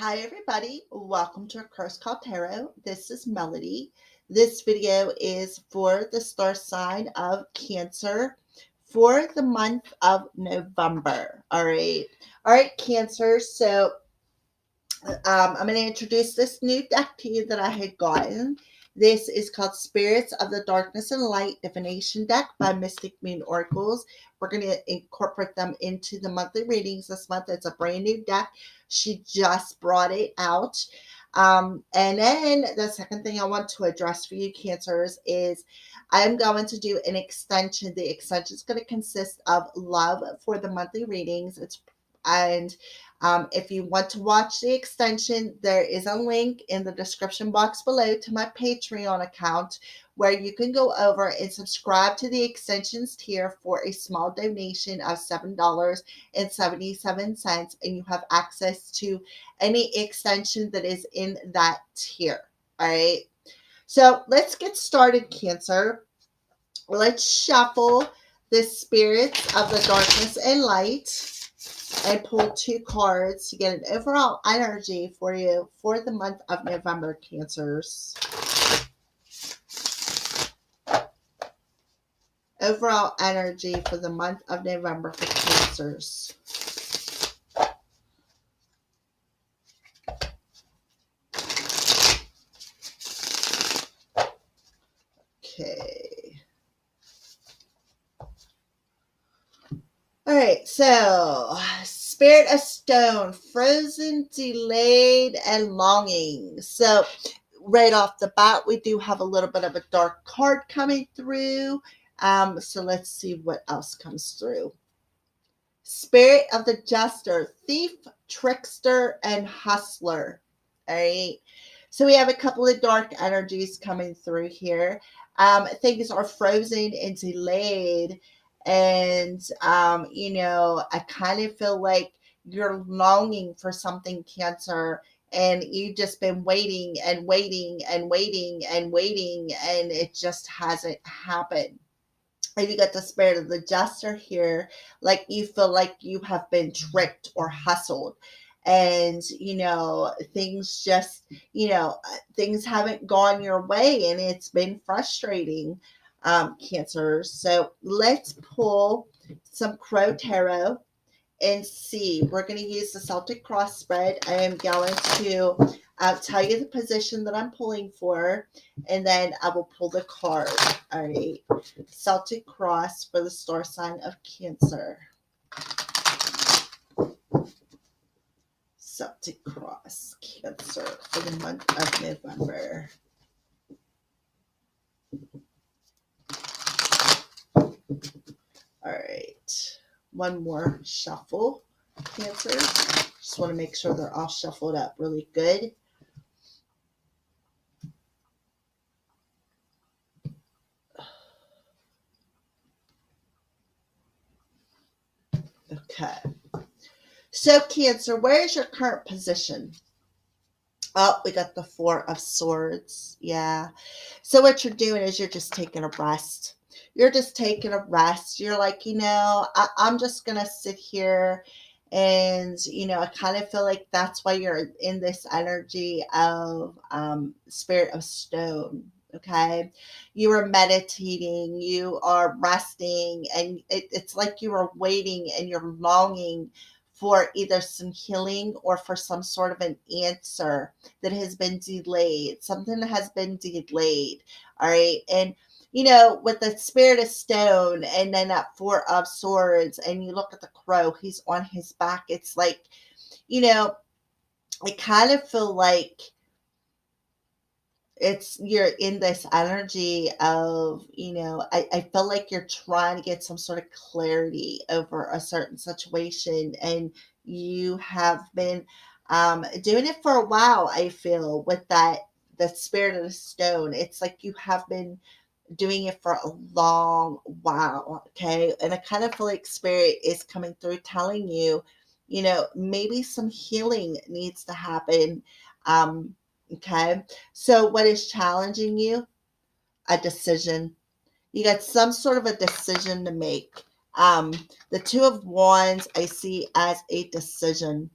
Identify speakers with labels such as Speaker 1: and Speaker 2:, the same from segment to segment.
Speaker 1: Hi, everybody. Welcome to A Curse Called Tarot. This is Melody. This video is for the star sign of Cancer for the month of November. All right. All right, Cancer. So I'm going to introduce this new deck to you that I had gotten. This is called Spirits of the Darkness and Light Divination Deck by Mystic Moon Oracles. We're going to incorporate them into the monthly readings this month. It's a brand new deck. She just brought it out. And then the second thing I want to address for you, Cancers, is I'm going to do an extension. The extension is going to consist of love for the monthly readings. And if you want to watch the extension, there is a link in the description box below to my Patreon account where you can go over and subscribe to the extensions tier for a small donation of $7.77, and you have access to any extension that is in that tier. All right. So let's get started, Cancer. Let's shuffle the spirits of the darkness and light and pull two cards to get an overall energy for you for the month of November, Cancers. Overall energy for the month of November for Cancers. Okay. All right, so Spirit of Stone, frozen, delayed, and longing. So right off the bat, we do have a little bit of a dark card coming through. So let's see what else comes through. Spirit of the Jester, thief, trickster, and hustler. All right. So we have a couple of dark energies coming through here. Things are frozen and delayed. And, I kind of feel like you're longing for something, Cancer, and you've just been waiting and waiting and waiting and waiting, and it just hasn't happened. And you got the spirit of the jester here, like you feel like you have been tricked or hustled, and things just things haven't gone your way, and it's been frustrating, Cancer. So let's pull some crow tarot and see. We're going to use the Celtic cross spread. I am going to tell you the position that I'm pulling for, and then I will pull the card. All right. Celtic cross for the star sign of Cancer. Celtic cross, Cancer, for the month of November. All right. One more shuffle, Cancer. Just want to make sure they're all shuffled up really good. Okay. So, Cancer, where is your current position? Oh, we got the Four of Swords. Yeah. So, what you're doing is you're just taking a rest. You're just taking a rest. You're like, I'm just going to sit here. And, I kind of feel like that's why you're in this energy of Spirit of Stone. Okay. You are meditating, you are resting, and it's like you are waiting and you're longing for either some healing or for some sort of an answer that has been delayed. Something has been delayed. All right. And, with the spirit of stone and then that Four of Swords, and you look at the crow, he's on his back. It's like, I kind of feel like you're in this energy of, I feel like you're trying to get some sort of clarity over a certain situation, and you have been doing it for a while. I feel with the spirit of the stone, it's like you have been doing it for a long while. Okay. And I kind of feel like spirit is coming through telling you, maybe some healing needs to happen. Okay. So what is challenging you? A decision. You got some sort of a decision to make. The Two of Wands I see as a decision.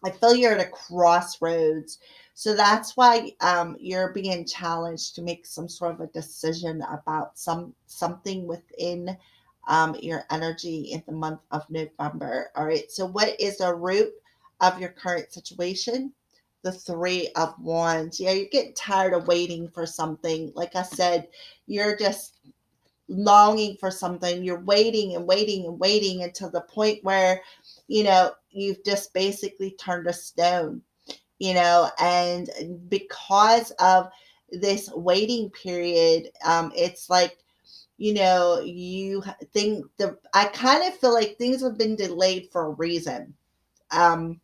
Speaker 1: I feel you're at a crossroads. So that's why you're being challenged to make some sort of a decision about something within your energy in the month of November. All right. So what is the root of your current situation? The Three of Wands. Yeah, you're getting tired of waiting for something. Like I said, you're just longing for something. You're waiting and waiting and waiting until the point where, you've just basically turned to stone, and because of this waiting period, it's like, you think I kind of feel like things have been delayed for a reason. Um,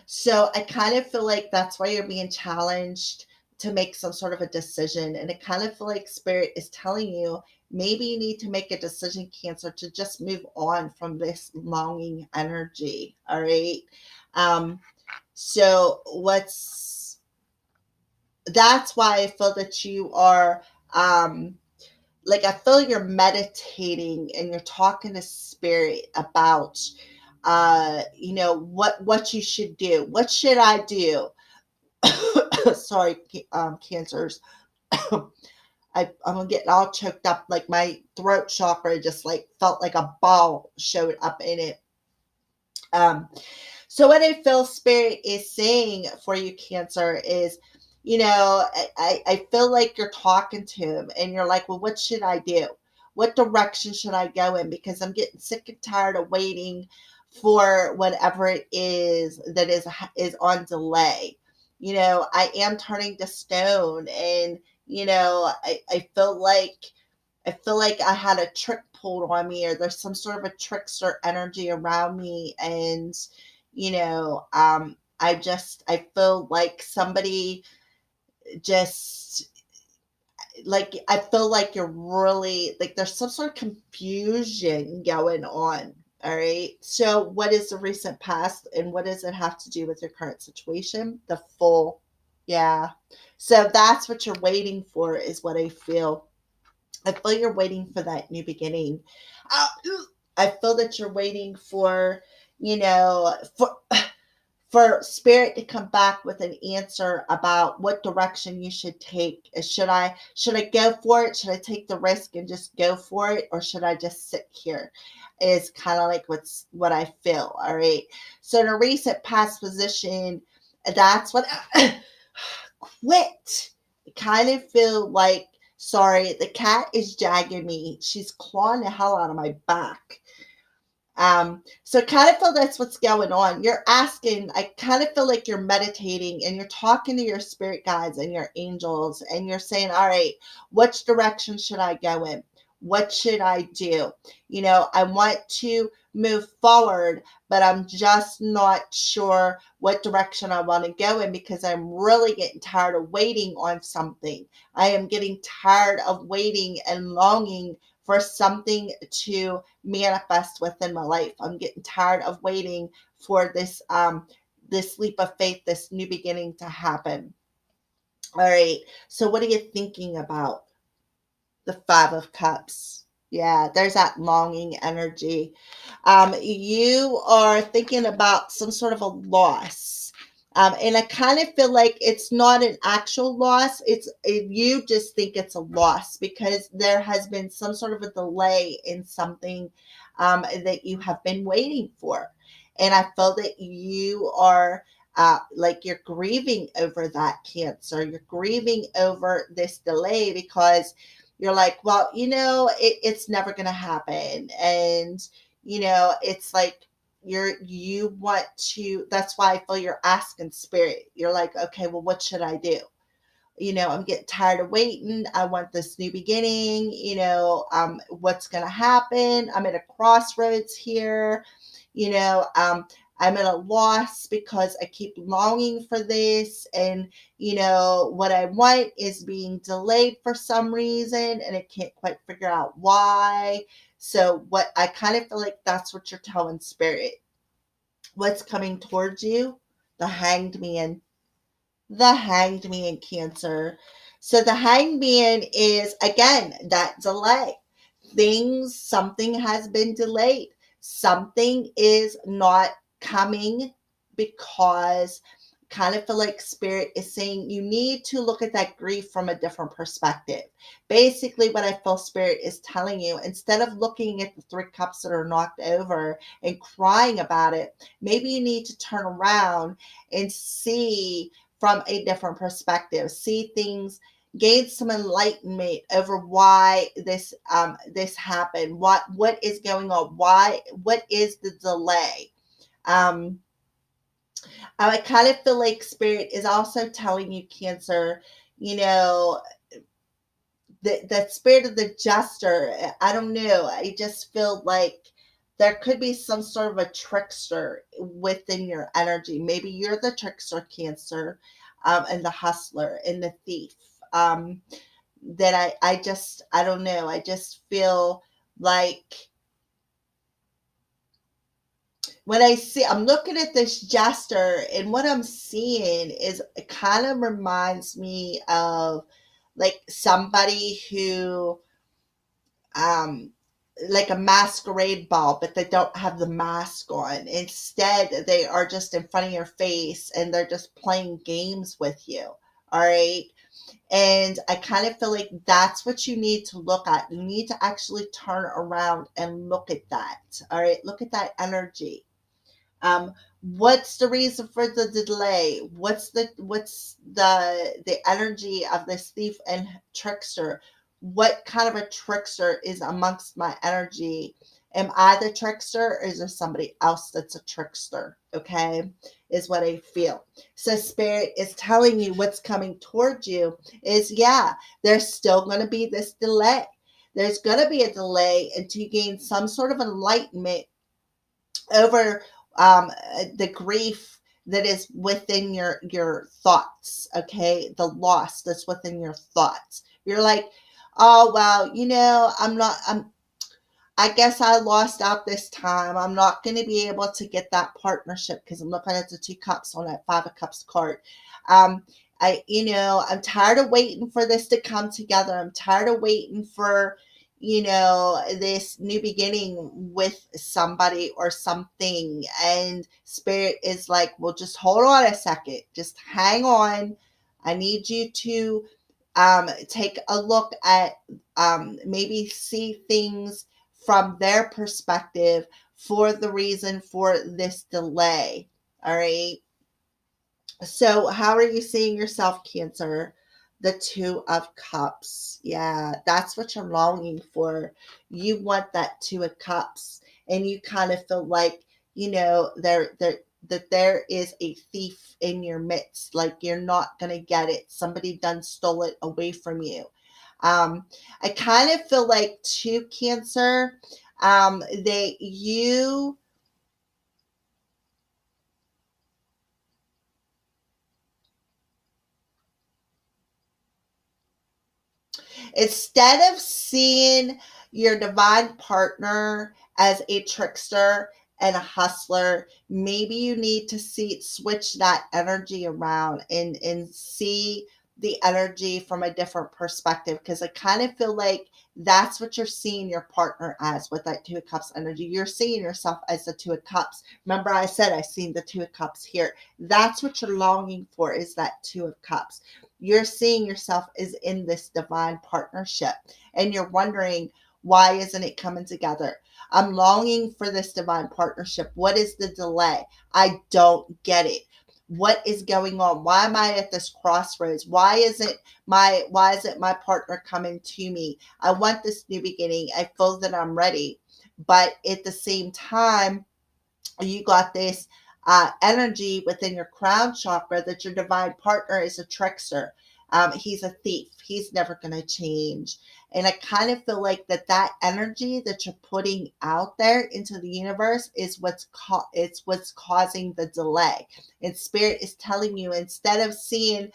Speaker 1: so I kind of feel like that's why you're being challenged to make some sort of a decision. And I kind of feel like spirit is telling you maybe you need to make a decision, Cancer, to just move on from this longing energy. All right. Um, so what's that's why I feel that you are like I feel you're meditating and you're talking to spirit about what you should do. What should I do? Sorry, cancers. I'm getting all choked up. Like my throat chakra just like felt like a ball showed up in it. Um, so what I feel spirit is saying for you, Cancer, is, I feel like you're talking to him and you're like, well, what should I do? What direction should I go in? Because I'm getting sick and tired of waiting for whatever it is that is on delay. I am turning to stone, and I feel like I had a trick pulled on me, or there's some sort of a trickster energy around me. And, I feel like somebody just, like, I feel like you're really, like, there's some sort of confusion going on. All right. So, what is the recent past and what does it have to do with your current situation? The full. Yeah. So, that's what you're waiting for, is what I feel. I feel you're waiting for that new beginning. Uh, I feel that you're waiting for, you know, for for spirit to come back with an answer about what direction you should take. Should I go for it? Should I take the risk and just go for it, or should I just sit here? Is kind of like what I feel. All right. So in a recent past position, that's what quit. I kind of feel like, sorry, the cat is jagging me. She's clawing the hell out of my back. So I kind of feel that's what's going on. You're asking, I kind of feel like you're meditating and you're talking to your spirit guides and your angels, and you're saying, all right, which direction should I go in? What should I do? I want to move forward, but I'm just not sure what direction I want to go in, because I'm really getting tired of waiting on something. I am getting tired of waiting and longing for something to manifest within my life. I'm getting tired of waiting for this leap of faith, this new beginning to happen. All right. So what are you thinking about? The Five of Cups. Yeah, there's that longing energy. You are thinking about some sort of a loss. And I kind of feel like it's not an actual loss. You just think it's a loss because there has been some sort of a delay in something that you have been waiting for. And I feel that you are like you're grieving over that, Cancer. You're grieving over this delay because you're like, well, it's never going to happen. And, it's like you want to, that's why I feel you're asking spirit. You're like, okay, well, what should I do? I'm getting tired of waiting. I want this new beginning. What's going to happen? I'm at a crossroads here. You know, um, I'm at a loss because I keep longing for this. And, what I want is being delayed for some reason, and I can't quite figure out why. So, what I kind of feel like that's what you're telling spirit. What's coming towards you? The Hanged Man. The Hanged Man, Cancer. So the Hanged Man is, again, that delay. Something has been delayed. Something is not coming. because kind of feel like spirit is saying you need to look at that grief from a different perspective. Basically, what I feel spirit is telling you, instead of looking at the three cups that are knocked over and crying about it, maybe you need to turn around and see from a different perspective, see things, gain some enlightenment over why this happened, what is going on, why, what is the delay. um I kind of feel like spirit is also telling you, Cancer, you know, the spirit of the jester. I don't know. I just feel like there could be some sort of a trickster within your energy. Maybe you're the trickster, Cancer, and the hustler and the thief. That I don't know. I just feel like when I'm looking at this jester, and what I'm seeing is it kind of reminds me of like somebody who, um, like a masquerade ball, but they don't have the mask on. Instead, they are just in front of your face and they're just playing games with you. All right. And I kind of feel like that's what you need to look at. You need to actually turn around and look at that. All right. Look at that energy. What's the reason for the delay? What's the energy of this thief and trickster? What kind of a trickster is amongst my energy? Am I the trickster, or is there somebody else that's a trickster? Okay, is what I feel. So spirit is telling you what's coming towards you is, yeah, there's still going to be this delay. There's going to be a delay until you gain some sort of enlightenment over the grief that is within your thoughts. Okay, the loss that's within your thoughts. You're like, oh well, I guess I lost out this time. I'm not going to be able to get that partnership because I'm looking at the two cups on that five of cups card. Um, I'm tired of waiting for this to come together. I'm tired of waiting for, this new beginning with somebody or something. And spirit is like, well, just hold on a second. Just hang on. I need you to take a look at, maybe see things from their perspective for the reason for this delay. All right. So, how are you seeing yourself, Cancer? The Two of Cups. Yeah, that's what you're longing for. You want that Two of Cups, and you kind of feel like, that there is a thief in your midst. Like you're not gonna get it. Somebody done stole it away from you. I kind of feel like too, Cancer. They you Instead of seeing your divine partner as a trickster and a hustler, maybe you need to switch that energy around and see the energy from a different perspective, because I kind of feel like that's what you're seeing your partner as with that Two of Cups energy. You're seeing yourself as the Two of Cups. Remember, I said I seen the Two of Cups here. That's what you're longing for, is that Two of Cups. You're seeing yourself as in this divine partnership, and you're wondering, why isn't it coming together? I'm longing for this divine partnership. What is the delay? I don't get it. What is going on? Why am I at this crossroads? Why isn't my partner coming to me? I want this new beginning. I feel that I'm ready. But at the same time, you got this energy within your crown chakra that your divine partner is a trickster. He's a thief. He's never going to change. And I kind of feel like that energy that you're putting out there into the universe is it's what's causing the delay. And spirit is telling you, instead of seeing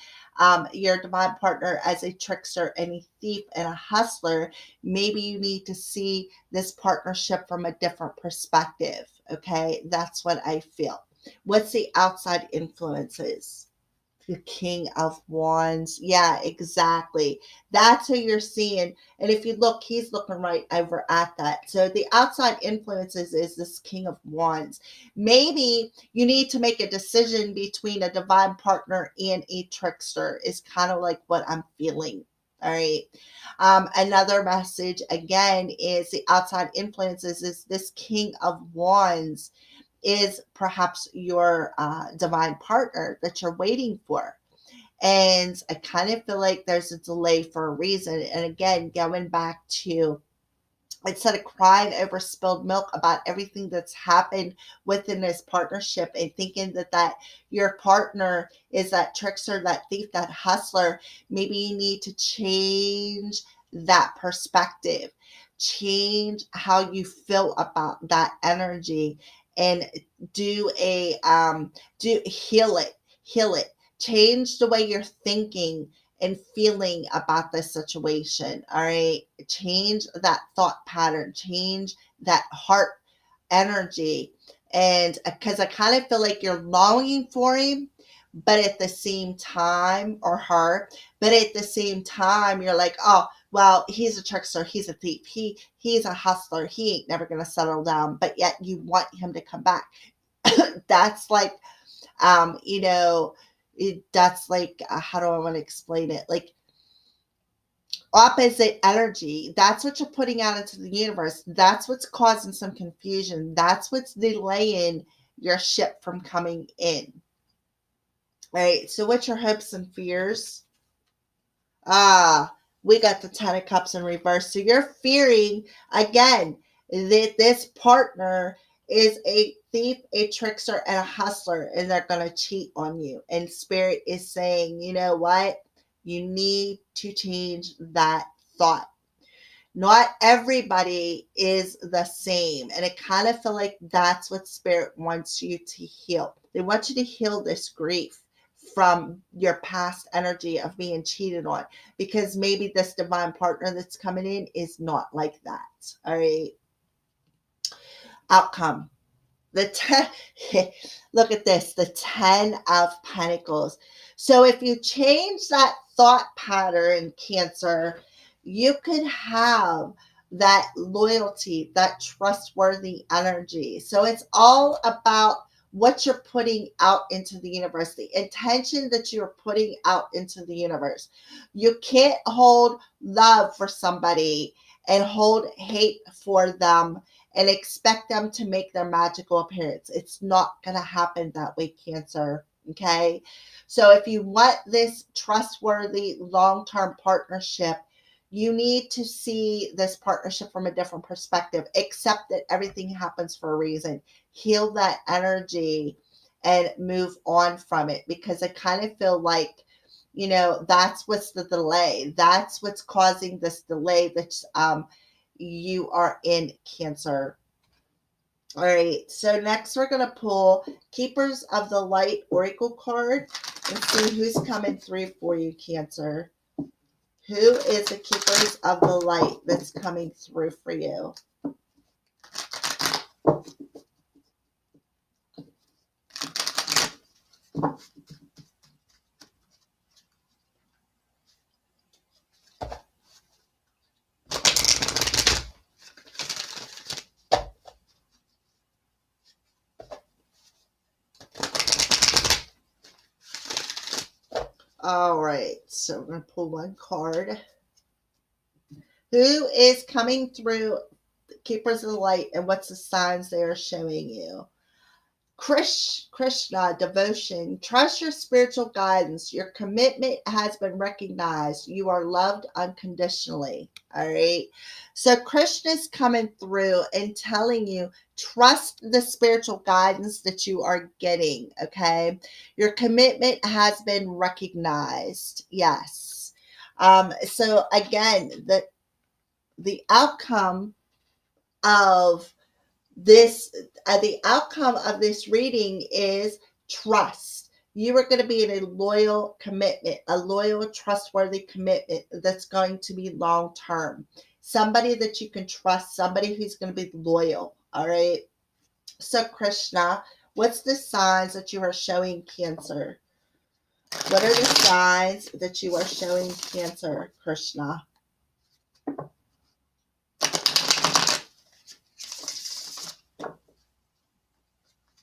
Speaker 1: your divine partner as a trickster and a thief and a hustler, maybe you need to see this partnership from a different perspective. Okay, that's what I feel. What's the outside influences? The King of Wands. Yeah, exactly. That's who you're seeing. And if you look, he's looking right over at that. So the outside influences is this King of Wands. Maybe you need to make a decision between a divine partner and a trickster, is kind of like what I'm feeling. All right. Another message again is the outside influences is this King of Wands is perhaps your divine partner that you're waiting for. And I kind of feel like there's a delay for a reason. And again, going back to, instead of crying over spilled milk about everything that's happened within this partnership and thinking that your partner is that trickster, that thief, that hustler, maybe you need to change that perspective, change how you feel about that energy, and do a do heal it, change the way you're thinking and feeling about this situation. All right. Change that thought pattern, change that heart energy. And because I kind of feel like you're longing for him, but at the same time, or her, but at the same time, you're like, oh, well, he's a trickster, he's a thief, he's a hustler, he ain't never gonna settle down, but yet you want him to come back. That's like you know, that's like, how do I want to explain it? Like opposite energy. That's what you're putting out into the universe. That's what's causing some confusion. That's what's delaying your ship from coming in. All right. So, what's your hopes and fears? Ah, we got the Ten of Cups in reverse. So you're fearing again that this partner is a thief, a trickster, and a hustler, and they're going to cheat on you. And Spirit is saying, you know what? You need to change that thought. Not everybody is the same. And I kind of feel like that's what Spirit wants you to heal. They want you to heal this grief from your past energy of being cheated on, because maybe this divine partner that's coming in is not like that. All right. Outcome. The 10, look at this, the 10 of Pentacles. So if you change that thought pattern, Cancer, you could have that loyalty, that trustworthy energy. So it's all about what you're putting out into the universe, the intention that you're putting out into the universe. You can't hold love for somebody and hold hate for them and expect them to make their magical appearance. It's not going to happen that way, Cancer. Okay. So if you want this trustworthy long-term partnership, you need to see this partnership from a different perspective. Accept that everything happens for a reason. Heal that energy and move on from it, because I kind of feel like, that's what's the delay. That's what's causing this delay that's you are in, Cancer. All right, so next we're going to pull Keepers of the Light Oracle card and see who's coming through for you, Cancer. Who is the Keepers of the Light that's coming through for you? All right, so we're going to pull one card. Who is coming through Keepers of the Light, and what's the signs they are showing you? Krishna, devotion. Trust your spiritual guidance. Your commitment has been recognized. You are loved unconditionally. All right. So Krishna's coming through and telling you, trust the spiritual guidance that you are getting. Okay. Your commitment has been recognized. Yes. So again, the outcome of this the outcome of this reading is trust. You are going to be in a loyal commitment, a loyal, trustworthy commitment that's going to be long term. Somebody that you can trust, somebody who's going to be loyal. All right. So Krishna, what's the signs that you are showing, Cancer? What are the signs that you are showing Cancer, Krishna?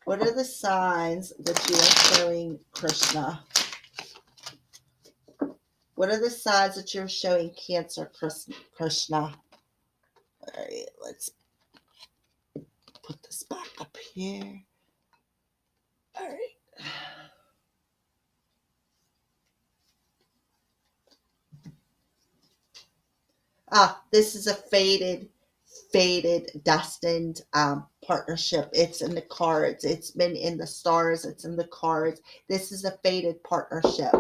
Speaker 1: What are the signs that you are showing Krishna? What are the signs that you're showing Cancer, Krishna? All right, let's put this back up here. All right. This is a fated, destined partnership. It's in the cards. It's been in the stars. It's in the cards. This is a fated partnership.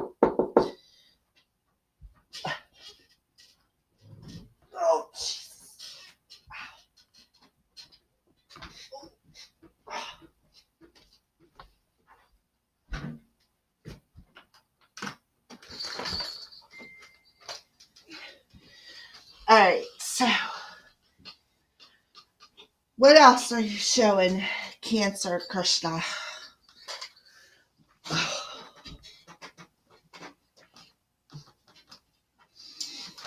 Speaker 1: Oh, all right. So, what else are you showing, Cancer, Krishna? All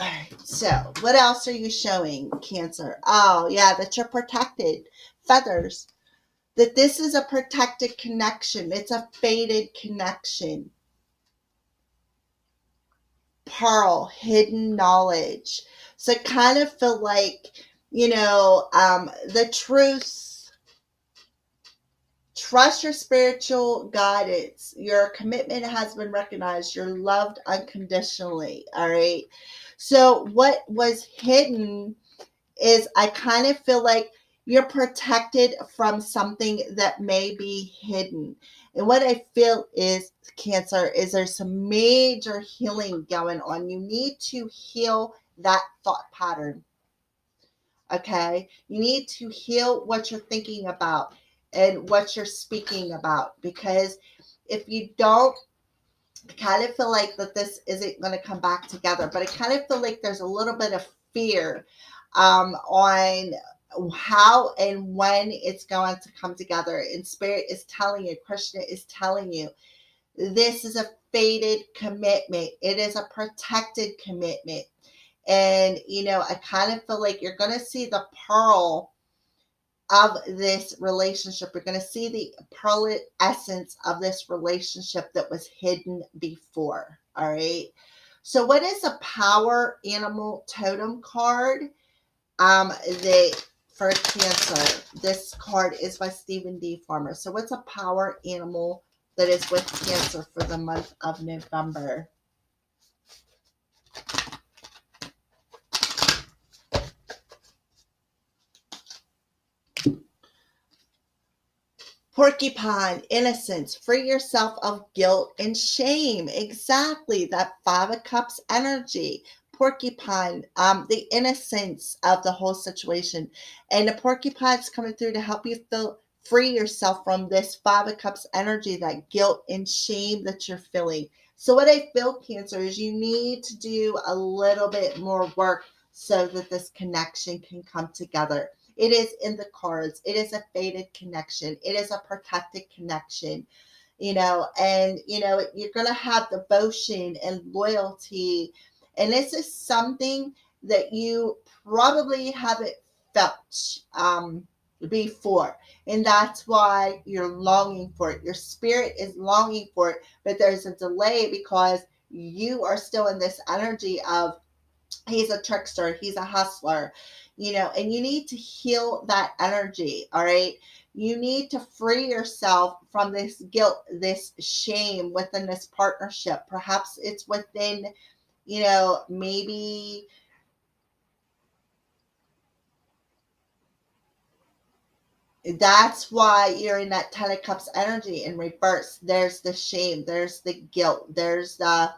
Speaker 1: right. So, what else are you showing, Cancer? Oh, yeah, that you're protected. Feathers. That this is a protected connection. It's a fated connection. Pearl, hidden knowledge. So, I kind of feel like, the truth. Trust your spiritual guidance. Your commitment has been recognized. You're loved unconditionally. All right. So, what was hidden is I kind of feel like you're protected from something that may be hidden. And what I feel is, Cancer, is there's some major healing going on. You need to heal that thought pattern. Okay. You need to heal what you're thinking about and what you're speaking about, because if you don't, I kind of feel like that this isn't going to come back together. But I kind of feel like there's a little bit of fear on how and when it's going to come together. And Spirit is telling you, Krishna is telling you, this is a fated commitment. It is a protected commitment. And, I kind of feel like you're going to see the pearl of this relationship. You're going to see the pearl essence of this relationship that was hidden before. All right. So, what is a power animal totem card? They for Cancer. This card is by Stephen D. Farmer. So, what's a power animal that is with Cancer for the month of November? Porcupine, innocence, free yourself of guilt and shame. Exactly, that Five of Cups energy. Porcupine, the innocence of the whole situation. And the porcupine's coming through to help you feel free yourself from this Five of Cups energy, that guilt and shame that you're feeling. So what I feel, Cancer, is you need to do a little bit more work so that this connection can come together. It is in the cards. It is a fated connection. It is a protected connection, and, you're going to have devotion and loyalty. And this is something that you probably haven't felt before. And that's why you're longing for it. Your spirit is longing for it, but there's a delay because you are still in this energy of, he's a trickster, he's a hustler, and you need to heal that energy. All right. You need to free yourself from this guilt, this shame within this partnership. Perhaps it's within, maybe that's why you're in that Ten of Cups energy in reverse. There's the shame, there's the guilt, there's the,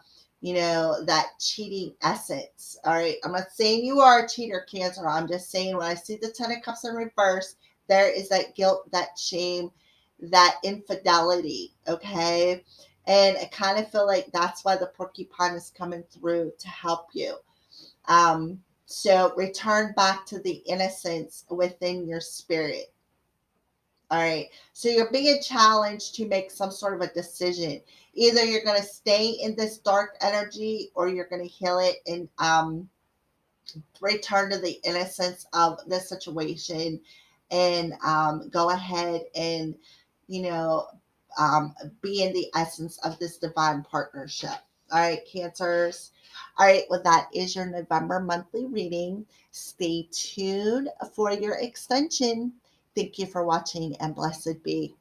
Speaker 1: that cheating essence. All right. I'm not saying you are a cheater, Cancer. I'm just saying when I see the Ten of Cups in reverse, there is that guilt, that shame, that infidelity. Okay. And I kind of feel like that's why the porcupine is coming through to help you. So return back to the innocence within your spirit. All right. So you're being challenged to make some sort of a decision. Either you're going to stay in this dark energy or you're going to heal it and return to the innocence of the situation and go ahead and, you know, be in the essence of this divine partnership. All right, Cancers. All right, well, that is your November monthly reading. Stay tuned for your extension. Thank you for watching and blessed be.